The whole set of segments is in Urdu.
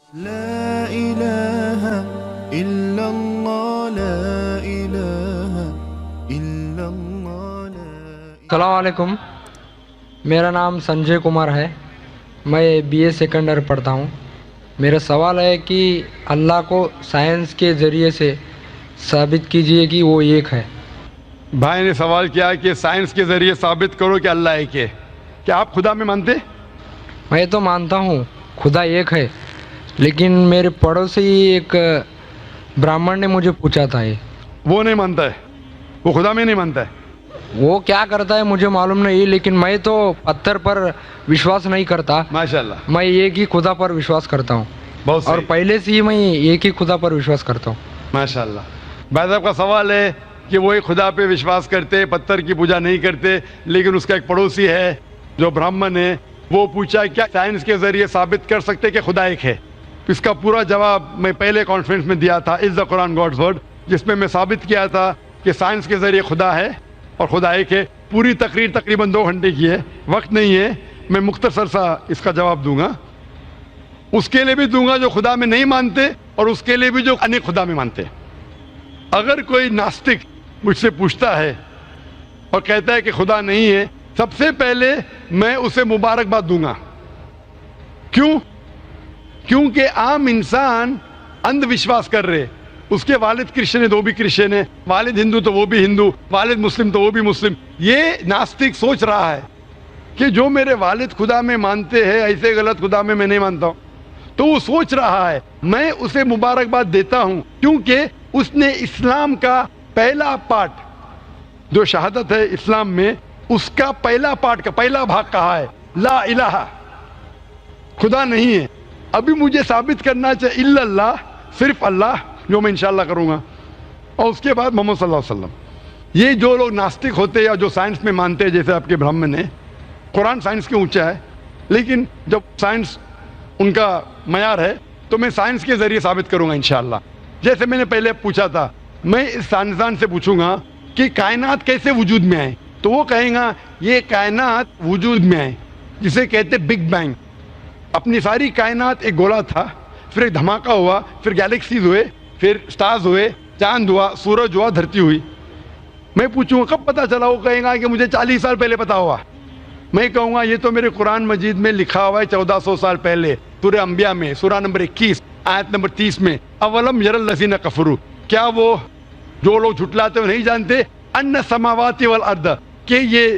لا الہ الا اللہ لا الہ الا اللہ السلام علیکم، میرا نام سنجے کمار ہے، میں بی اے سیکنڈ ایئر پڑھتا ہوں۔ میرا سوال ہے کہ اللہ کو سائنس کے ذریعے سے ثابت کیجئے کہ وہ ایک ہے۔ بھائی نے سوال کیا کہ سائنس کے ذریعے ثابت کرو کہ اللہ ایک ہے۔ کیا آپ خدا میں مانتے؟ میں تو مانتا ہوں خدا ایک ہے، لیکن میرے پڑوسی ایک برہمن نے مجھے پوچھا تھا وہ نہیں مانتا ہے، وہ خدا میں نہیں مانتا ہے۔ وہ کیا کرتا ہے مجھے معلوم نہیں، لیکن میں تو پتھر پر وشواس نہیں کرتا، ماشاءاللہ، میں ایک ہی خدا پر وشواس کرتا ہوں، بہت اور صحیح، پہلے سے ہی میں ایک ہی خدا پر وشواس کرتا ہوں۔ ماشاءاللہ۔ بھائی صاحب کا سوال ہے کہ وہ ایک خدا پہ وشواس کرتے، پتھر کی پوجا نہیں کرتے، لیکن اس کا ایک پڑوسی ہے جو برہمن ہے، وہ پوچھا کیا سائنس کے ذریعے ثابت کر سکتے کہ خدا ایک ہے؟ اس کا پورا جواب میں پہلے کانفرنس میں دیا تھا، از دا قرآن گاڈز ورڈ، جس میں میں ثابت کیا تھا کہ سائنس کے ذریعے خدا ہے اور خدا ایک ہے۔ پوری تقریر تقریباً 2 گھنٹے کی ہے، وقت نہیں ہے، میں مختصر سا اس کا جواب دوں گا۔ اس کے لیے بھی دوں گا جو خدا میں نہیں مانتے، اور اس کے لیے بھی جو انیک خدا میں مانتے۔ اگر کوئی ناستک مجھ سے پوچھتا ہے اور کہتا ہے کہ خدا نہیں ہے، سب سے پہلے میں اسے مبارکباد دوں گا۔ کیوں؟ کیونکہ عام انسان اندھ وشواس کر رہے، اس کے والد کرسچن ہے تو وہ بھی کرسچن ہے، والد ہندو تو وہ بھی ہندو، والد مسلم تو وہ بھی مسلم۔ یہ ناستک سوچ رہا ہے کہ جو میرے والد خدا میں مانتے ہیں ایسے غلط خدا میں نہیں مانتا ہوں، تو وہ سوچ رہا ہے۔ میں اسے مبارکباد دیتا ہوں کیونکہ اس نے اسلام کا پہلا پارٹ جو شہادت ہے اسلام میں، اس کا پہلا پارٹ کا پہلا بھاگ کہا ہے لا الہ، خدا نہیں ہے۔ ابھی مجھے ثابت کرنا چاہیے الا اللہ، صرف اللہ، جو میں انشاءاللہ کروں گا، اور اس کے بعد محمد صلی اللہ علیہ وسلم۔ یہ جو لوگ ناستک ہوتے یا جو سائنس میں مانتے ہیں، جیسے آپ کے برہمن ہیں، قرآن سائنس کے اونچا ہے، لیکن جب سائنس ان کا معیار ہے تو میں سائنس کے ذریعے ثابت کروں گا انشاءاللہ۔ جیسے میں نے پہلے پوچھا تھا، میں اس سائنسدان سے پوچھوں گا کہ کائنات کیسے وجود میں آئے، تو وہ کہیں گا یہ کائنات وجود میں آئے جسے کہتے بگ بینگ۔ اپنی ساری کائنات ایک گولا تھا، پھر ایک دھماکہ ہوا، پھر گیلیکسیز ہوئے، پھر سٹارز ہوئے، چاند ہوا، سورج ہوا، دھرتی ہوئی۔ میں پوچھوں گا کب پتہ چلا، وہ کہیں گا کہ مجھے 40 سال پہلے پتا ہوا۔ میں کہوں گا یہ تو میرے قرآن مجید میں لکھا ہوا ہے 1400 سال پہلے، سورہ انبیاء میں، سورہ نمبر 21 آیت نمبر 30 میں، اولم یر الذین کفروا، کیا وہ جو لوگ جھٹلاتے ہوئے نہیں جانتے، ان السماوات والارض، کہ یہ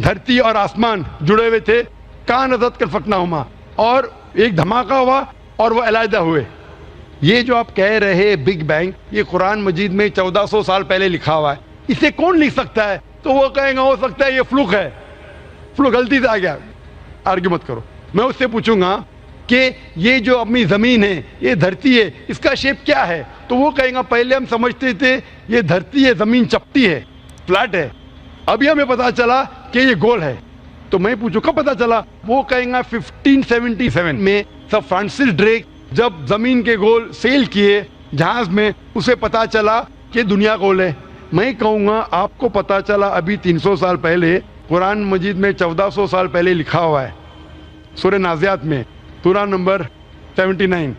دھرتی اور آسمان جڑے ہوئے تھے، کانت کالفقناہما، اور ایک دھماکہ ہوا اور وہ علیحدہ ہوئے۔ یہ جو آپ کہہ رہے بگ بینگ، یہ قرآن مجید میں 1400 سال پہلے لکھا ہوا ہے، اسے کون لکھ سکتا ہے؟ تو وہ کہیں گا ہو سکتا ہے یہ فلوک ہے، فلوک غلطی سے آ گیا، آرگیو مت کرو۔ میں اس سے پوچھوں گا کہ یہ جو اپنی زمین ہے، یہ دھرتی ہے، اس کا شیپ کیا ہے؟ تو وہ کہیں گا پہلے ہم سمجھتے تھے یہ دھرتی ہے، زمین چپٹی ہے، فلیٹ ہے، ابھی ہمیں پتا چلا کہ یہ گول ہے۔ تو میں پوچھوں کب پتا چلا؟ وہ کہیں گا 1577 میں سر فرانسس ڈریک جب زمین کے گول سیل کیے جہاز میں، اسے پتا چلا کہ دنیا گول ہے۔ میں کہوں گا آپ کو پتا چلا ابھی 300 سال پہلے، قرآن مجید میں 1400 سال پہلے لکھا ہوا ہے، سورہ نازعات میں، سورہ نمبر 79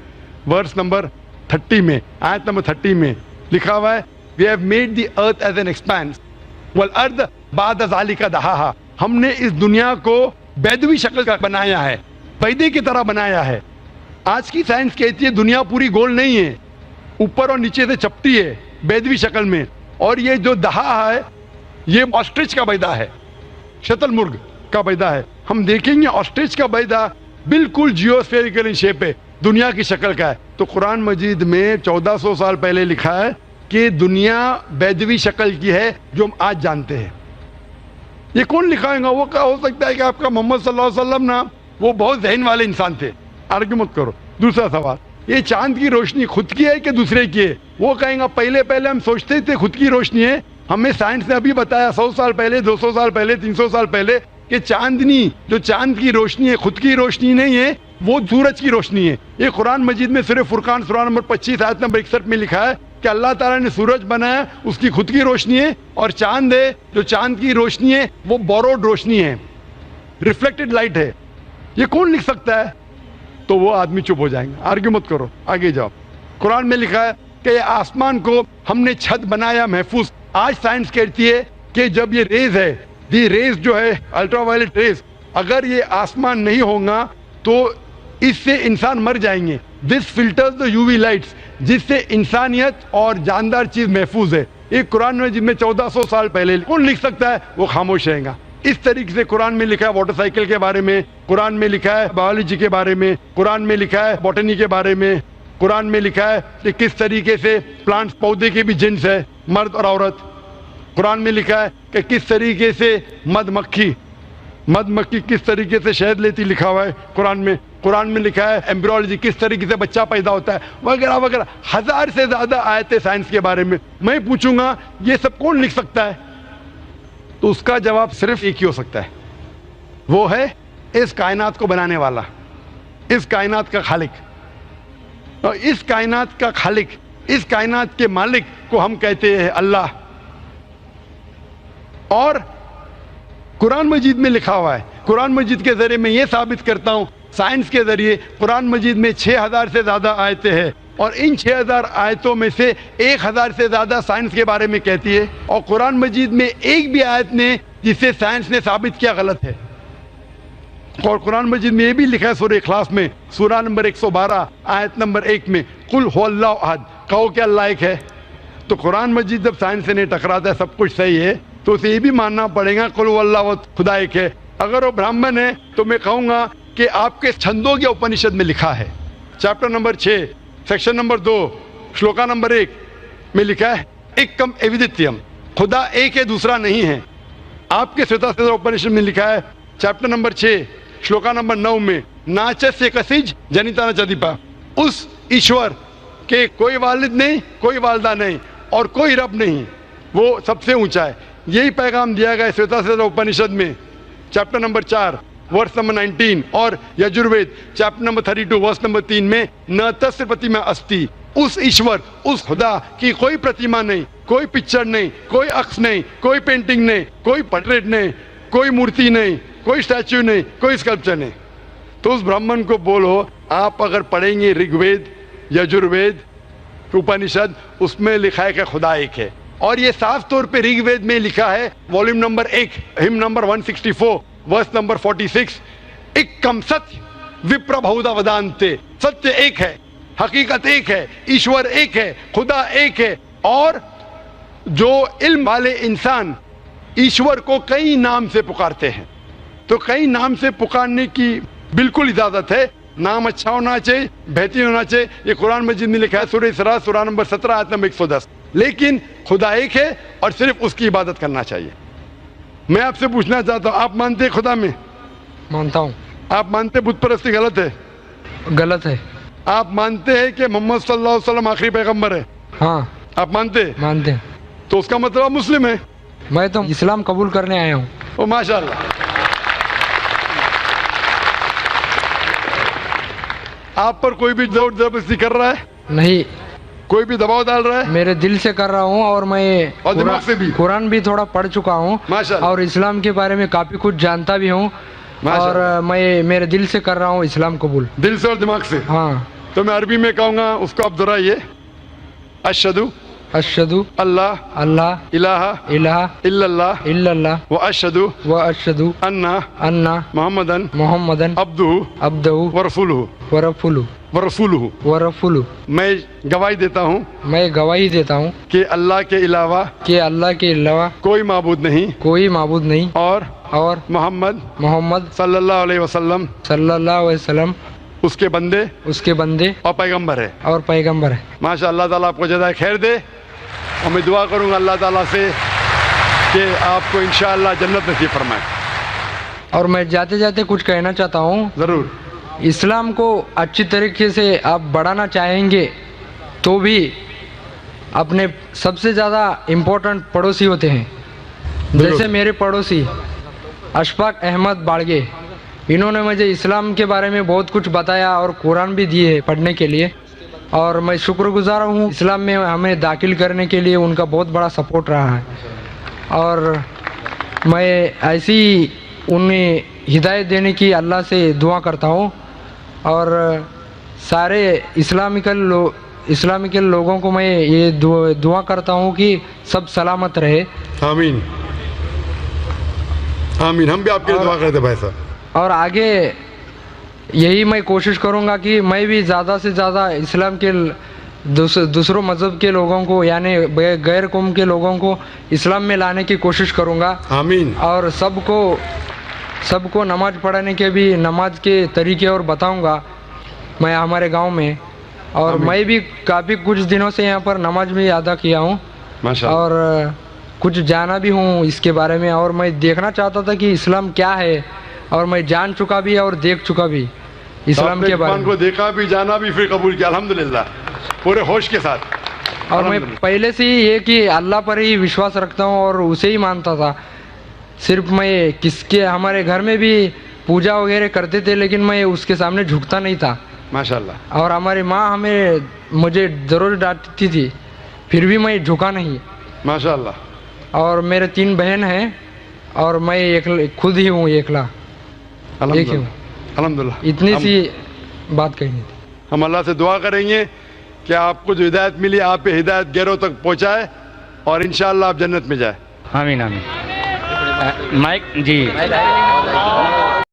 ورس نمبر 30 میں، آیت نمبر 30 میں لکھا ہوا ہے we have made the earth as an expanse والارض بعد ذلك دحاها، ہم نے اس دنیا کو بیدوی شکل کا بنایا ہے، پیدے کی طرح بنایا ہے۔ آج کی سائنس کہتی ہے دنیا پوری گول نہیں ہے، اوپر اور نیچے سے چپٹی ہے بیدوی شکل میں، اور یہ جو دہا ہے یہ آسٹرچ کا بیضہ ہے، شتل مرغ کا بیضہ ہے۔ ہم دیکھیں گے آسٹرچ کا بیضہ بالکل جیوسفیریکل ان شیپ ہے، دنیا کی شکل کا ہے۔ تو قرآن مجید میں 1400 سال پہلے لکھا ہے کہ دنیا بیدوی شکل کی ہے جو ہم آج جانتے ہیں۔ یہ کون لکھائے گا؟ وہ کیا ہو سکتا ہے کہ آپ کا محمد صلی اللہ علیہ وسلم نا وہ بہت ذہن والے انسان تھے، آرگیو مت کرو۔ دوسرا سوال، یہ چاند کی روشنی خود کی ہے کہ دوسرے کی ہے؟ وہ کہیں گا پہلے ہم سوچتے تھے خود کی روشنی ہے، ہمیں سائنس نے ابھی بتایا 100 سال پہلے، 200 سال پہلے، 300 سال پہلے کہ چاندنی جو چاند کی روشنی ہے خود کی روشنی نہیں ہے، وہ سورج کی روشنی ہے۔ یہ قرآن مجید میں سورہ فرقان سورہ نمبر 25 آیت نمبر 61 میں لکھا ہے کہ اللہ تعالیٰ نے سورج بنایا، اس کی خود کی روشنی ہے، اور چاند ہے جو چاند کی روشنی ہے وہ بوروڈ روشنی ہے، ریفلیکٹڈ لائٹ ہے۔ یہ کون لکھ سکتا ہے؟ تو وہ آدمی چپ ہو جائیں گے. آرگیو مت کرو, آگے جاؤ. قرآن میں لکھا ہے کہ آسمان کو ہم نے چھت بنایا محفوظ. آج سائنس کہتی ہے کہ جب یہ ریز ہے, دی ریز جو ہے الٹرا وائلٹ ریز, اگر یہ آسمان نہیں ہوگا تو اس سے انسان مر جائیں گے. This filters the U V lights, جس سے انسانیت اور جاندار چیز محفوظ ہے. ایک قرآن میں جن میں 1400 سال پہلے کون لکھ سکتا ہے, وہ خاموش رہے گا. اس طریقے سے قرآن میں لکھا ہے واٹر سائیکل کے بارے میں, قرآن میں لکھا ہے بایولوجی کے بارے میں, قرآن میں لکھا ہے بوٹنی کے بارے میں, قرآن میں لکھا ہے کہ کس طریقے سے پلانٹس پودے کے بھی جنس ہے, مرد اور عورت. قرآن میں لکھا ہے کہ کس طریقے سے مد مکھی کس طریقے سے شہد لیتی, لکھا ہوا ہے قرآن میں. قرآن میں لکھا ہے ایمبریولوجی, کس طریقے سے بچہ پیدا ہوتا ہے, وغیرہ وغیرہ. 1000 سے زیادہ آیتیں سائنس کے بارے میں. میں پوچھوں گا یہ سب کون لکھ سکتا ہے, تو اس کا جواب صرف ایک ہی ہو سکتا ہے, وہ ہے اس کائنات کو بنانے والا, اس کائنات کا خالق. اور اس کائنات کا خالق, اس کائنات کے مالک کو ہم کہتے ہیں اللہ. اور قرآن مجید میں لکھا ہوا ہے, قرآن مجید کے ذریعے میں یہ ثابت کرتا ہوں, سائنس کے ذریعے قرآن مجید میں 6000 سے زیادہ آیتیں ہیں, اور ان 6000 آیتوں میں سے 1000 سے زیادہ سائنس کے بارے میں کہتی ہے, اور قرآن مجید میں ایک بھی آیت نے جسے سائنس نے ثابت کیا غلط ہے. اور قرآن مجید میں یہ بھی لکھا ہے سورہ اخلاص میں, سورہ نمبر 112 آیت نمبر 1 میں, قل هو اللہ احد, کہو کہ اللہ ایک ہے. تو قرآن مجید جب سائنس سے نہیں ٹکراتا ہے, سب کچھ صحیح ہے, تو اسے یہ بھی ماننا پڑے گا قل هو اللہ احد, خدا ایک ہے. اگر وہ برہمن ہے تو میں کہوں گا کہ آپ کے چھندوں کے اپنشد میں لکھا ہے, chapter number 6 section number 2 shloka number 1 میں لکھا ہے ایکم ایودتیم, خدا ایک ہے دوسرا نہیں ہے. آپ کے سوتا سوتا اپنشد میں لکھا ہے چیپٹر نمبر 6 شلوکا نمبر 9 میں ناچس کسج جنیتا نچدیپا, اس ایشور کے کوئی والد نہیں, کوئی والدہ نہیں, اور کوئی رب نہیں, وہ سب سے اونچا ہے. یہی پیغام دیا گیا سوتا سوتا اپنشد میں چیپٹر نمبر 4 ورس نمبر 19, اور Yajurveda chapter number 32 verse number 3 میں نہ تسر پرتیما استی, اس ایشور, اس خدا کی کوئی پرتیما نہیں, کوئی پکچر نہیں, کوئی عکس نہیں, کوئی پینٹنگ نہیں, کوئی پورٹریٹ نہیں, کوئی مورتی نہیں, کوئی اسٹیچو نہیں, کوئی اسکلپچر نہیں. تو اس برہمن کو بولو, آپ اگر پڑھیں گے رگ وید, یجروید, اپنشد, اس میں لکھا ہے کہ خدا ایک ہے. اور یہ صاف طور پہ رگ وید میں لکھا ہے والیوم نمبر 1 ہم نمبر 164 ورس نمبر 46, ایکم ستیہ وپر بہودا ودانتے, ستیہ ایک ہے, حقیقت ایک ہے, ایشور ایک ہے, خدا ایک ہے. اور جو علم والے انسان ایشور کو کئی نام سے پکارتے ہیں, تو کئی نام سے پکارنے کی بالکل اجازت ہے. نام اچھا ہونا چاہیے, بہترین ہونا چاہیے. یہ قرآن مجید میں لکھا ہے سورہ اسراء سورہ نمبر 17 آیت نمبر 110. لیکن خدا ایک ہے اور صرف اس کی عبادت کرنا چاہیے. میں آپ سے پوچھنا چاہتا ہوں, آپ مانتے ہیں خدا میں؟ مانتا ہوں. آپ مانتے بت پرستی غلط ہے؟ غلط ہے. آپ مانتے ہیں کہ محمد صلی اللہ علیہ وسلم آخری پیغمبر ہے؟ ہاں آپ مانتے ہیں؟ مانتے ہیں. تو اس کا مطلب آپ مسلم ہے. میں تو اسلام قبول کرنے آیا ہوں. او ماشاء اللہ. آپ پر کوئی بھی زور زبردستی کر رہا ہے؟ نہیں, کوئی بھی دباؤ ڈال رہا ہے؟ میرے دل سے کر رہا ہوں, اور میں اور دماغ سے بھی؟ قرآن بھی تھوڑا پڑھ چکا ہوں, ماشاءاللہ. اور اسلام کے بارے میں کافی کچھ جانتا بھی ہوں, اور ماشاءاللہ. میں میرے دل سے کر رہا ہوں اسلام قبول. دل سے اور دماغ سے؟ ہاں. تو میں عربی میں کہوں گا, اس کو آپ دہرائیے. اشہدو اشہدو اللہ اللہ الہ الہ الا اللہ الا اللہ و اشہدو و اشہدو انا ان محمدن محمدن عبدہ عبدہ ورسولہ ورسولہ. میں گواہی دیتا ہوں گواہی دیتا ہوں کہ اللہ کے علاوہ کے علاوہ کوئی معبود نہیں, کوئی معبود نہیں, اور محمد صلی اللہ علیہ وسلم صلی اللہ علیہ وسلم اس کے بندے اور پیغمبر ہے. ماشاء اللہ تعالیٰ آپ کو جزائے خیر دے, اور میں دعا کروں گا اللہ تعالیٰ سے کہ آپ کو انشاءاللہ جنت نصیب فرمائے. اور میں جاتے جاتے کچھ کہنا چاہتا ہوں. ضرور. اسلام کو اچھی طریقے سے آپ بڑھانا چاہیں گے تو بھی اپنے سب سے زیادہ امپورٹنٹ پڑوسی ہوتے ہیں. جیسے میرے پڑوسی اشفاق احمد باڑگے, انہوں نے مجھے اسلام کے بارے میں بہت کچھ بتایا اور قرآن بھی دیے پڑھنے کے لیے, اور میں شکر گزار ہوں. اسلام میں ہمیں داخل کرنے کے لیے ان کا بہت بڑا سپورٹ رہا ہے, اور میں ایسی انہیں ہدایت دینے کی اللہ سے دعا کرتا ہوں. اور سارے اسلامیکل لوگوں کو میں یہ دعا کرتا ہوں کہ سب سلامت رہے. آمین آمین. ہم بھی آپ کے لیے دعا کرتے ہیں بھائی صاحب. اور آگے یہی میں کوشش کروں گا کہ میں بھی زیادہ سے زیادہ اسلام کے دوسروں مذہب کے لوگوں کو یعنی غیر قوم کے لوگوں کو اسلام میں لانے کی کوشش کروں گا. آمین. اور سب کو نماز پڑھنے کے بھی نماز کے طریقے اور بتاؤں گا میں ہمارے گاؤں میں. اور میں بھی کافی کچھ دنوں سے یہاں پر نماز بھی ادا کیا ہوں اور کچھ جانا بھی ہوں اس کے بارے میں. اور میں دیکھنا چاہتا تھا کہ اسلام کیا ہے اور میں جان چکا بھی اور دیکھ چکا بھی اسلام کے بارے میں. کو دیکھا بھی جانا بھی پھر قبول کیا الحمدللہ پورے ہوش کے ساتھ. اور میں پہلے سے ہی یہ کہ اللہ پر ہی وشواس رکھتا ہوں اور اسے ہی مانتا تھا. صرف میں ہمارے گھر میں بھی پوجا وغیرہ کرتے تھے لیکن میں اس کے سامنے جھکتا نہیں تھا. ماشاءاللہ. اور ہماری ماں مجھے ضرور ڈانٹتی تھی پھر بھی میں جھکا نہیں. ماشاءاللہ. اور میرے 3 بہن ہیں اور میں خود ہی ہوں اکیلا. الحمدللہ. اتنی سی بات کہنی تھی. ہم اللہ سے دعا کریں گے کہ آپ کو جو ہدایت ملی آپ پہ ہدایت غیروں تک پہنچائے اور انشاءاللہ آپ جنت میں جائیں. آمین آمین. مائک جی